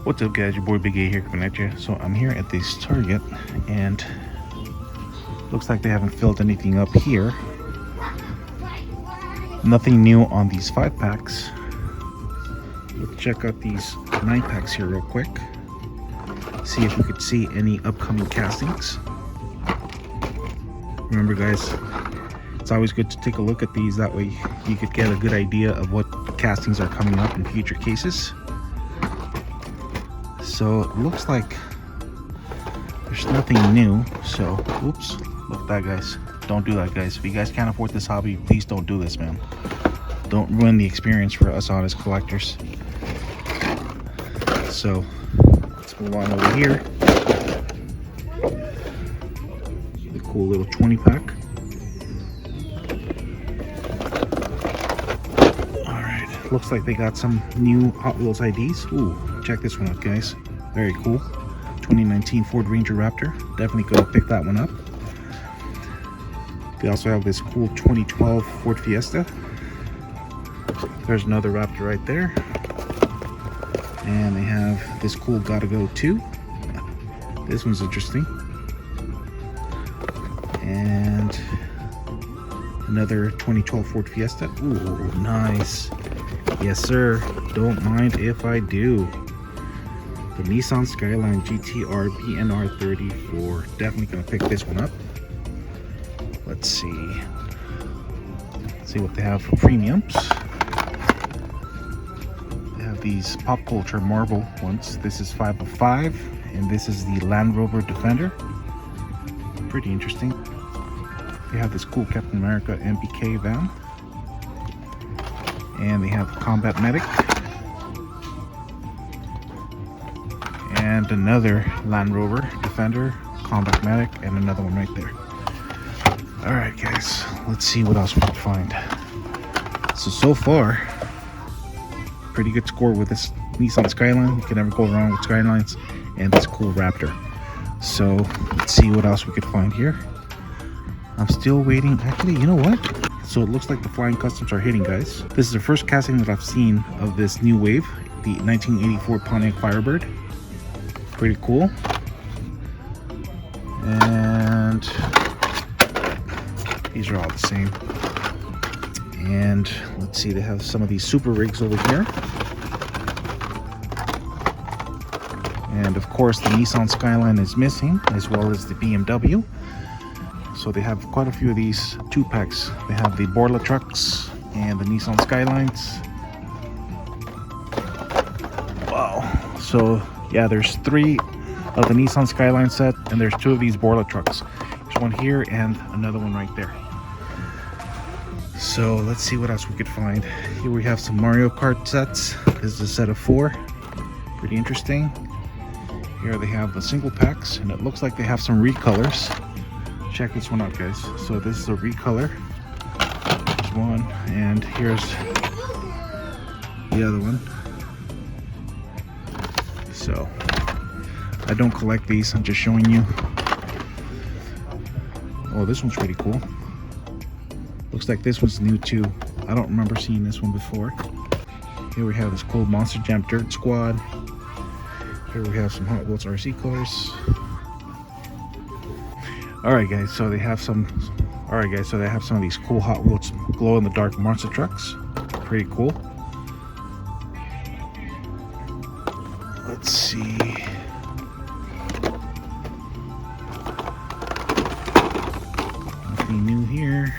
What's up, guys? Your boy Big A here coming at you. So I'm here at this Target and looks like they haven't filled anything up here. Nothing new on these 5-packs. Let's check out these 9-packs here real quick. See if we could see any upcoming castings. Remember, guys, it's always good to take a look at these. That way you could get a good idea of what castings are coming up in future cases. So it looks like there's nothing new. So, oops, look at that, guys. Don't do that, guys. If you guys can't afford this hobby, please don't do this, man. Don't ruin the experience for us honest collectors. So, let's move on over here. The cool little 20-pack. Alright, looks like they got some new Hot Wheels IDs. Ooh, check this one out, guys. Very cool. 2019 Ford Ranger Raptor. Definitely gonna pick that one up. They also have this cool 2012 Ford Fiesta. There's another Raptor right there. And they have this cool Gto 2. This one's interesting. And another 2012 Ford Fiesta. Ooh, nice. Yes, sir. Don't mind if I do. The Nissan Skyline GTR BNR 34. Definitely gonna pick this one up. Let's see. Let's see what they have for premiums. They have these pop culture marble ones. This is 5 of 5, and this is the Land Rover Defender. Pretty interesting. They have this cool Captain America MBK van, and they have Combat Medic. And another Land Rover Defender, Combat Medic, and another one right there. Alright, guys, let's see what else we can find. So far, pretty good score with this Nissan Skyline. You can never go wrong with Skylines, and this cool Raptor. So let's see what else we could find here. I'm still waiting. Actually, you know what? So it looks like the Flying Customs are hitting, guys. This is the first casting that I've seen of this new wave, the 1984 Pontiac Firebird. Pretty cool. And these are all the same. And let's see, they have some of these super rigs over here. And of course the Nissan Skyline is missing, as well as the BMW. So they have quite a few of these 2-packs. They have the Borla trucks and the Nissan Skylines. Wow. So yeah, there's 3 of the Nissan Skyline set, and there's 2 of these Borla trucks. There's one here and another one right there. So let's see what else we could find. Here we have some Mario Kart sets. This is a set of 4. Pretty interesting. Here they have the single packs, and it looks like they have some recolors. Check this one out, guys. So this is a recolor. There's one, and here's the other one. So I don't collect these, I'm just showing you. Oh, this one's pretty cool. Looks like this one's new too. I don't remember seeing this one before. Here we have this cool Monster Jam Dirt Squad. Here we have some Hot Wheels RC cars. Alright, guys, so they have some of these cool Hot Wheels glow-in-the-dark monster trucks. Pretty cool. Let's see. Nothing new here.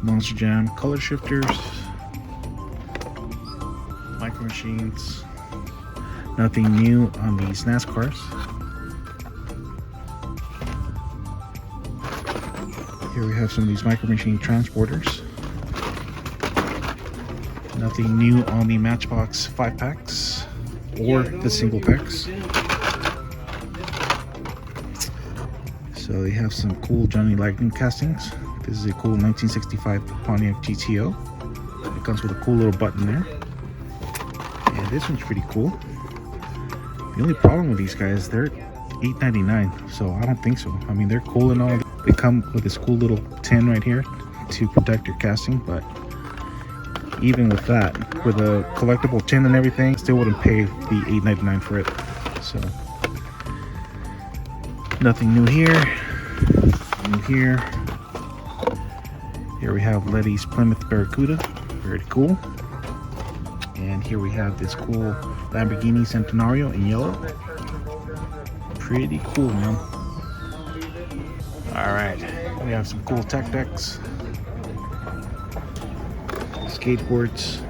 Monster Jam color shifters. Micro Machines. Nothing new on these NASCARs. Here we have some of these Micro Machine transporters. Nothing new on the Matchbox 5-packs or the single packs. So they have some cool Johnny Lightning castings. This is a cool 1965 Pontiac Gto. It comes with a cool little button there. And this one's pretty cool. The only problem with these guys, they're $8.99, so I don't think so. I mean, they're cool and all. They come with this cool little tin right here to protect your casting, but even with that, with a collectible tin and everything, still wouldn't pay the $8.99 for it. So nothing new here. New here. Here we have Letty's Plymouth Barracuda, very cool. And here we have this cool Lamborghini Centenario in yellow. Pretty cool, man. Alright, we have some cool tech decks, skateboards.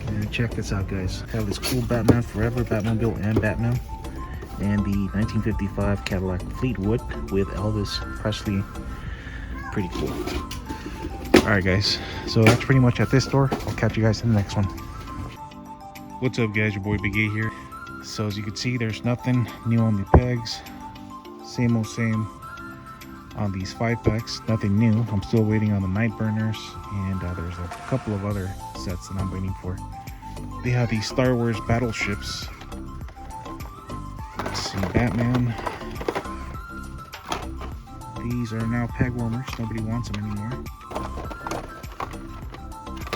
And check this out, guys. I have this cool Batman Forever, Batmobile, and Batman. And the 1955 Cadillac Fleetwood with Elvis Presley. Pretty cool. Alright, guys. So that's pretty much at this store. I'll catch you guys in the next one. What's up, guys? Your boy Big A here. So as you can see, there's nothing new on the pegs. Same old same on these 5-packs. Nothing new. I'm still waiting on the night burners. And there's a couple of other sets that I'm waiting for. They have these Star Wars battleships. Let's see, Batman. These are now peg warmers. Nobody wants them anymore.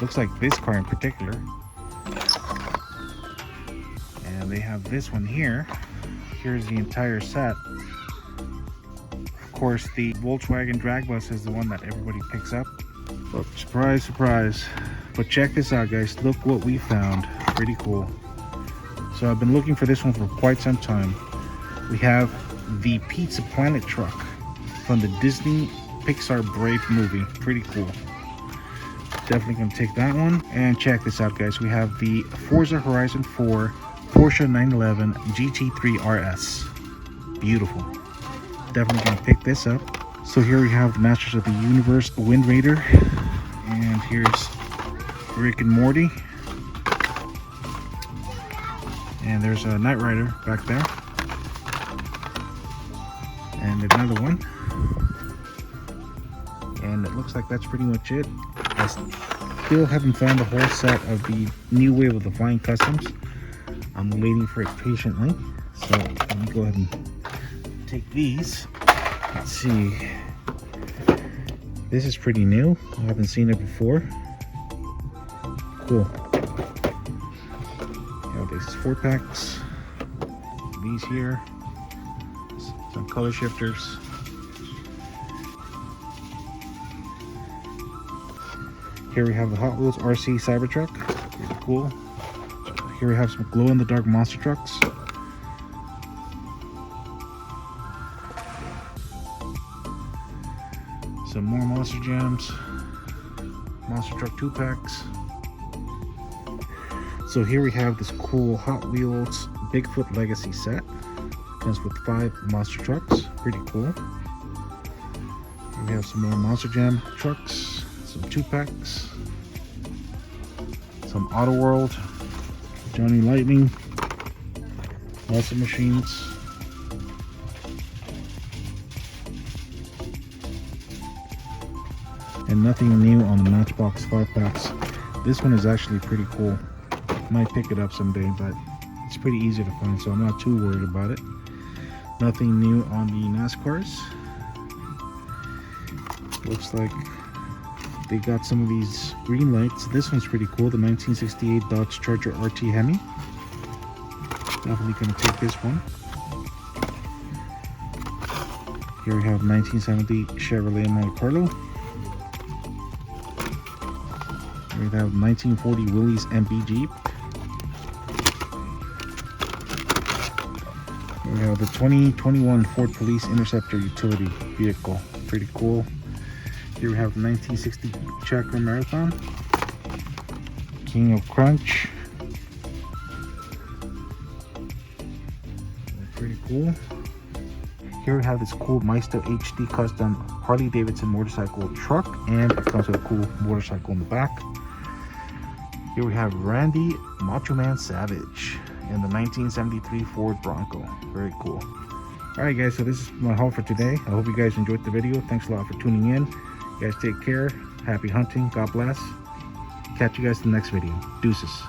Looks like this car in particular. And they have this one here. Here's the entire set. Of course, the Volkswagen drag bus is the one that everybody picks up. But surprise, surprise. But check this out, guys. Look what we found. Pretty cool. So I've been looking for this one for quite some time. We have the Pizza Planet truck from the Disney Pixar Brave movie. Pretty cool. Definitely gonna take that one. And check this out, guys. We have the Forza Horizon 4 Porsche 911 GT3 RS. Beautiful. Definitely gonna pick this up. So here we have the Masters of the Universe Wind Raider. And here's Rick and Morty. And there's a Knight Rider back there. And another one. And it looks like that's pretty much it. I still haven't found the whole set of the new wave of the Flying Customs. I'm waiting for it patiently. So let me go ahead and take these. Let's see. This is pretty new. I haven't seen it before. Cool. Yeah, this is 4-packs. These here. Some color shifters. Here we have the Hot Wheels RC Cybertruck. Pretty cool. Here we have some glow-in-the-dark monster trucks. Some more Monster Jams. Monster Truck 2-packs. So here we have this cool Hot Wheels Bigfoot Legacy set. Comes with 5 monster trucks. Pretty cool. Here we have some more Monster Jam trucks. Some 2-packs. Some Auto World. Johnny Lightning. Lots of machines. And nothing new on the Matchbox 5-packs. This one is actually pretty cool. Might pick it up someday, but it's pretty easy to find, so I'm not too worried about it. Nothing new on the NASCARs. Looks like they got some of these green lights. This one's pretty cool, the 1968 Dodge Charger RT Hemi. Definitely gonna take this one. Here we have 1970 Chevrolet Monte Carlo. Here we have 1940 Willys MB Jeep. Here we have the 2021 Ford Police Interceptor utility vehicle. Pretty cool. Here we have the 1960 Checker Marathon. King of Crunch. Pretty cool. Here we have this cool Meister HD custom Harley Davidson motorcycle truck, and it comes with a cool motorcycle in the back. Here we have Randy Macho Man Savage in the 1973 Ford Bronco. Very cool. Alright guys, so this is my haul for today. I hope you guys enjoyed the video. Thanks a lot for tuning in. You guys take care. Happy hunting. God bless. Catch you guys in the next video. Deuces.